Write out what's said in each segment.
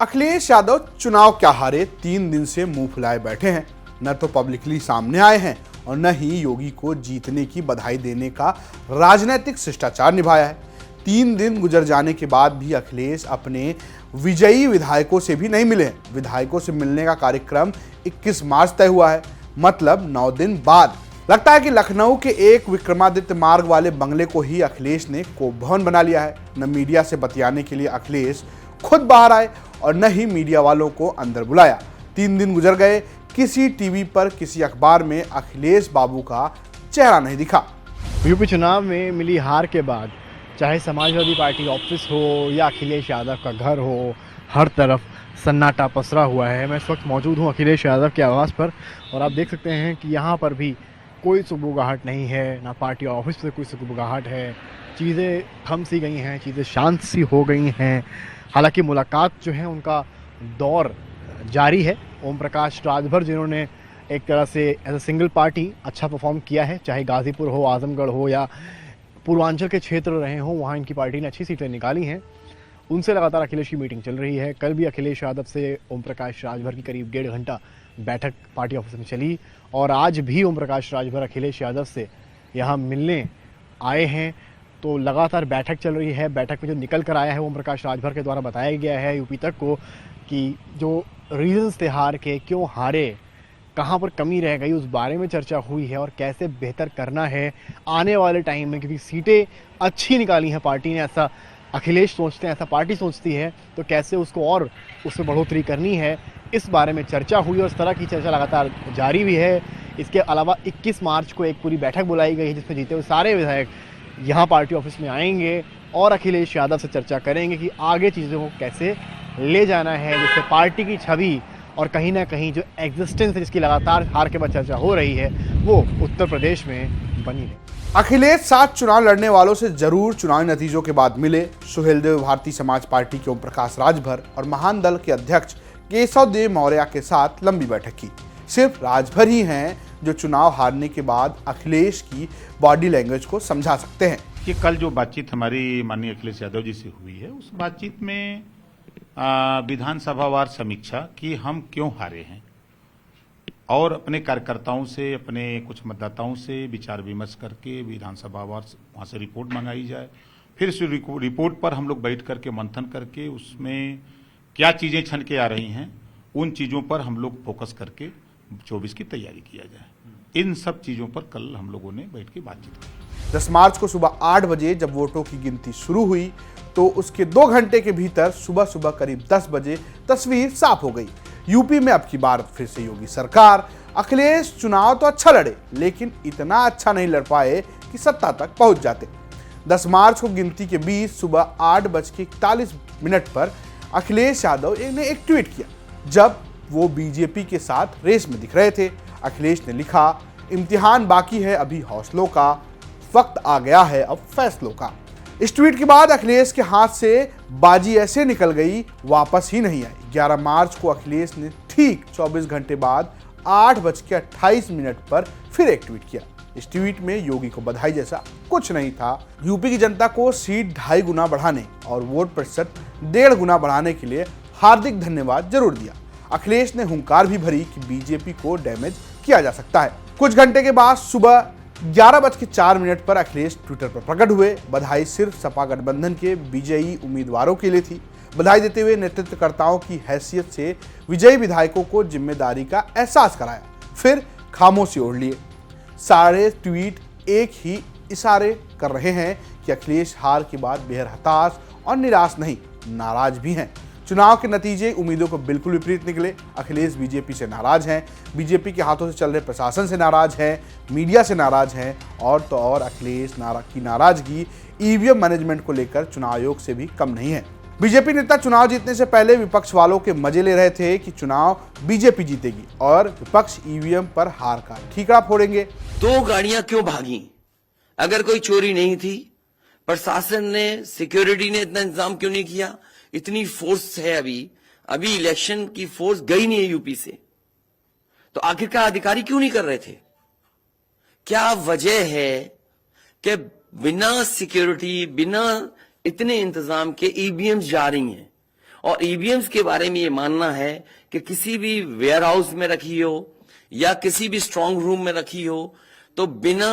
अखिलेश यादव चुनाव क्या हारे 3 दिन से मुंह फुलाए बैठे हैं। न तो पब्लिकली सामने आए हैं और न ही योगी को जीतने की बधाई देने का राजनीतिक शिष्टाचार निभाया है। 3 दिन गुजर जाने के बाद भी अखिलेश अपने विजयी विधायकों से भी नहीं मिले हैं। विधायकों से मिलने का कार्यक्रम 21 मार्च तय हुआ है, मतलब 9 दिन बाद। लगता है कि लखनऊ के एक विक्रमादित्य मार्ग वाले बंगले को ही अखिलेश ने कोप भवन बना लिया है। न मीडिया से बतियाने के लिए अखिलेश खुद बाहर आए और न ही मीडिया वालों को अंदर बुलाया। 3 दिन गुजर गए, किसी टीवी पर किसी अखबार में अखिलेश बाबू का चेहरा नहीं दिखा। यूपी चुनाव में मिली हार के बाद चाहे समाजवादी पार्टी ऑफिस हो या अखिलेश यादव का घर हो, हर तरफ सन्नाटा पसरा हुआ है। मैं इस वक्त मौजूद हूँ अखिलेश यादव के आवास पर और आप देख सकते हैं कि यहाँ पर भी कोई सुगबुगाहट नहीं है, ना पार्टी ऑफिस से कोई सुगबुगाहट है। चीज़ें थम सी गई हैं, चीज़ें शांत सी हो गई हैं। हालांकि मुलाकात जो है उनका दौर जारी है। ओम प्रकाश राजभर जिन्होंने एक तरह से एज ए सिंगल पार्टी अच्छा परफॉर्म किया है, चाहे गाजीपुर हो, आजमगढ़ हो या पूर्वांचल के क्षेत्र रहे हों, वहाँ इनकी पार्टी ने अच्छी सीटें निकाली हैं। उनसे लगातार अखिलेश की मीटिंग चल रही है। कल भी अखिलेश यादव से ओम प्रकाश राजभर की करीब 1.5 घंटा बैठक पार्टी ऑफिस में चली और आज भी ओम प्रकाश राजभर अखिलेश यादव से यहाँ मिलने आए हैं। तो लगातार बैठक चल रही है। बैठक में जो निकल कर आया है ओम प्रकाश राजभर के द्वारा बताया गया है यूपी तक को कि जो रीजंस थे हार के, क्यों हारे, कहाँ पर कमी रह गई, उस बारे में चर्चा हुई है और कैसे बेहतर करना है आने वाले टाइम में। क्योंकि सीटें अच्छी निकाली हैं पार्टी ने, ऐसा अखिलेश सोचते हैं, ऐसा पार्टी सोचती है, तो कैसे उसको और उसमें बढ़ोतरी करनी है, इस बारे में चर्चा हुई और इस तरह की चर्चा लगातार जारी भी है। इसके अलावा 21 मार्च को एक पूरी बैठक बुलाई गई है जिसमें जीते हुए सारे विधायक यहाँ पार्टी ऑफिस में आएंगे और अखिलेश यादव से चर्चा करेंगे कि आगे चीज़ों को कैसे ले जाना है, जिससे पार्टी की छवि और कहीं ना कहीं जो एग्जिस्टेंस है जिसकी लगातार हार के बाद चर्चा हो रही है वो उत्तर प्रदेश में बनी रहे। अखिलेश 7 चुनाव लड़ने वालों से जरूर चुनावी नतीजों के बाद मिले। सुहेलदेव भारतीय समाज पार्टी के ओम प्रकाश राजभर और महान दल के अध्यक्ष केशव देव मौर्य के साथ लंबी बैठक की। सिर्फ राजभर ही हैं जो चुनाव हारने के बाद अखिलेश की बॉडी लैंग्वेज को समझा सकते हैं। कि कल जो बातचीत हमारी माननीय अखिलेश यादव जी से हुई है, उस बातचीत में विधानसभावार समीक्षा कि हम क्यों हारे हैं और अपने कार्यकर्ताओं से, अपने कुछ मतदाताओं से विचार विमर्श करके विधानसभावार वहाँ से रिपोर्ट मंगाई जाए। फिर इस रिपोर्ट पर हम लोग बैठ करके मंथन करके उसमें क्या चीज़ें छन के आ रही हैं, उन चीज़ों पर हम लोग फोकस करके 24 की तैयारी किया जाए। इन सब चीज़ों पर कल हम लोगों ने बैठ के बातचीत की। 10 मार्च को सुबह 8 बजे जब वोटों की गिनती शुरू हुई तो उसके 2 घंटे के भीतर सुबह सुबह करीब 10 बजे तस्वीर साफ हो गई। यूपी में अब की बार फिर से योगी सरकार। अखिलेश चुनाव तो अच्छा लड़े लेकिन इतना अच्छा नहीं लड़ पाए कि सत्ता तक पहुंच जाते। 10 मार्च को गिनती के बीच सुबह 8:41 पर अखिलेश यादव ने एक ट्वीट किया जब वो बीजेपी के साथ रेस में दिख रहे थे। अखिलेश ने लिखा, इम्तिहान बाकी है अभी हौसलों का, वक्त आ गया है अब फैसलों का। इस ट्वीट के बाद अखिलेश के हाथ से बाजी ऐसे निकल गई, वापस ही नहीं आई। 11 मार्च को अखिलेश ने ठीक 24 घंटे बाद 8:28 पर फिर एक ट्वीट किया। इस ट्वीट में योगी को बधाई जैसा कुछ नहीं था। यूपी की जनता को सीट 2.5 गुना बढ़ाने और वोट प्रतिशत 1.5 गुना बढ़ाने के लिए हार्दिक धन्यवाद जरूर दिया। अखिलेश ने हुंकार भी भरी कि बीजेपी को डैमेज किया जा सकता है। कुछ घंटे के बाद सुबह 11:04 पर अखिलेश ट्विटर पर प्रकट हुए। बधाई सिर्फ सपा गठबंधन के विजयी उम्मीदवारों के लिए थी। बधाई देते हुए नेतृत्वकर्ताओं की हैसियत से विजयी विधायकों को जिम्मेदारी का एहसास कराया, फिर खामोशी ओढ़ लिए। सारे ट्वीट एक ही इशारे कर रहे हैं कि अखिलेश हार के बाद बेहद हताश और निराश नहीं, नाराज भी हैं। चुनाव के नतीजे उम्मीदों को बिल्कुल विपरीत निकले। अखिलेश बीजेपी से नाराज हैं, बीजेपी के हाथों से चल रहे प्रशासन से नाराज हैं, मीडिया से नाराज हैं और तो और अखिलेश की नाराजगी ईवीएम मैनेजमेंट को लेकर चुनाव आयोग से भी कम नहीं है। बीजेपी नेता चुनाव जीतने से पहले विपक्ष वालों के मजे ले रहे थे कि चुनाव बीजेपी जीतेगी और विपक्ष ईवीएम पर हार का ठीकरा फोड़ेंगे। 2 गाड़ियां क्यों भागी? अगर कोई चोरी नहीं थी, प्रशासन ने, सिक्योरिटी ने इतना इंतजाम क्यों नहीं किया? इतनी फोर्स है अभी इलेक्शन की फोर्स गई नहीं है यूपी से, तो आखिरकार अधिकारी क्यों नहीं कर रहे थे? क्या वजह है कि बिना सिक्योरिटी, बिना इतने इंतजाम के ईवीएम जा रही हैं और ईवीएम्स के बारे में ये मानना है कि किसी भी वेयर हाउस में रखी हो या किसी भी स्ट्रांग रूम में रखी हो तो बिना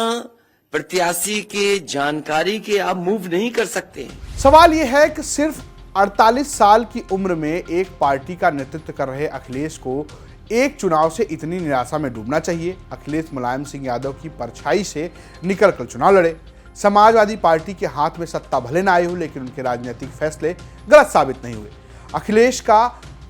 प्रत्याशी के जानकारी के आप मूव नहीं कर सकते। सवाल यह है कि सिर्फ 48 साल की उम्र में एक पार्टी का नेतृत्व कर रहे अखिलेश को एक चुनाव से इतनी निराशा में डूबना चाहिए? अखिलेश मुलायम सिंह यादव की परछाई से निकलकर चुनाव लड़े। समाजवादी पार्टी के हाथ में सत्ता भले न आई हो, लेकिन उनके राजनीतिक फैसले गलत साबित नहीं हुए। अखिलेश का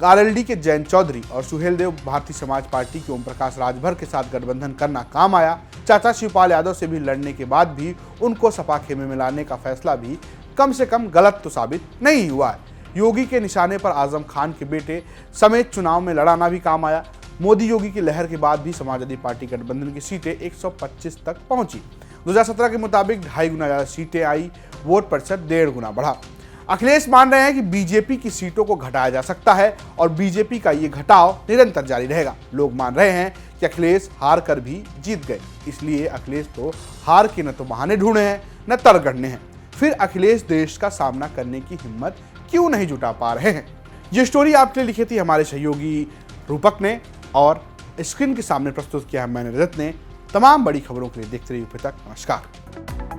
आरएलडी के जयंत चौधरी और सुहेलदेव भारतीय समाज पार्टी के ओम प्रकाश राजभर के साथ गठबंधन करना काम आया। चाचा शिवपाल यादव से भी लड़ने के बाद भी उनको सपा खेमे में लाने का फैसला भी कम से कम गलत तो साबित नहीं हुआ है। योगी के निशाने पर आजम खान के बेटे समेत चुनाव में लड़ाना भी काम आया। मोदी योगी की लहर के बाद भी समाजवादी पार्टी गठबंधन की सीटें 125 तक पहुंची। 2017 के मुताबिक 2.5 गुना ज्यादा सीटें आई, वोट प्रतिशत 1.5 गुना बढ़ा। अखिलेश मान रहे हैं कि बीजेपी की सीटों को घटाया जा सकता है और बीजेपी का ये घटाव निरंतर जारी रहेगा। लोग मान रहे हैं कि अखिलेश हार कर भी जीत गए, इसलिए अखिलेश तो हार के न तो बहाने ढूंढे हैं न तर्क गढ़ने हैं। फिर अखिलेश देश का सामना करने की हिम्मत क्यों नहीं जुटा पा रहे हैं? ये स्टोरी आपके लिए लिखी थी हमारे सहयोगी रूपक ने और स्क्रीन के सामने प्रस्तुत किया है मैंने, रजत ने। तमाम बड़ी खबरों के लिए देखते रहिए यूपी तक। नमस्कार।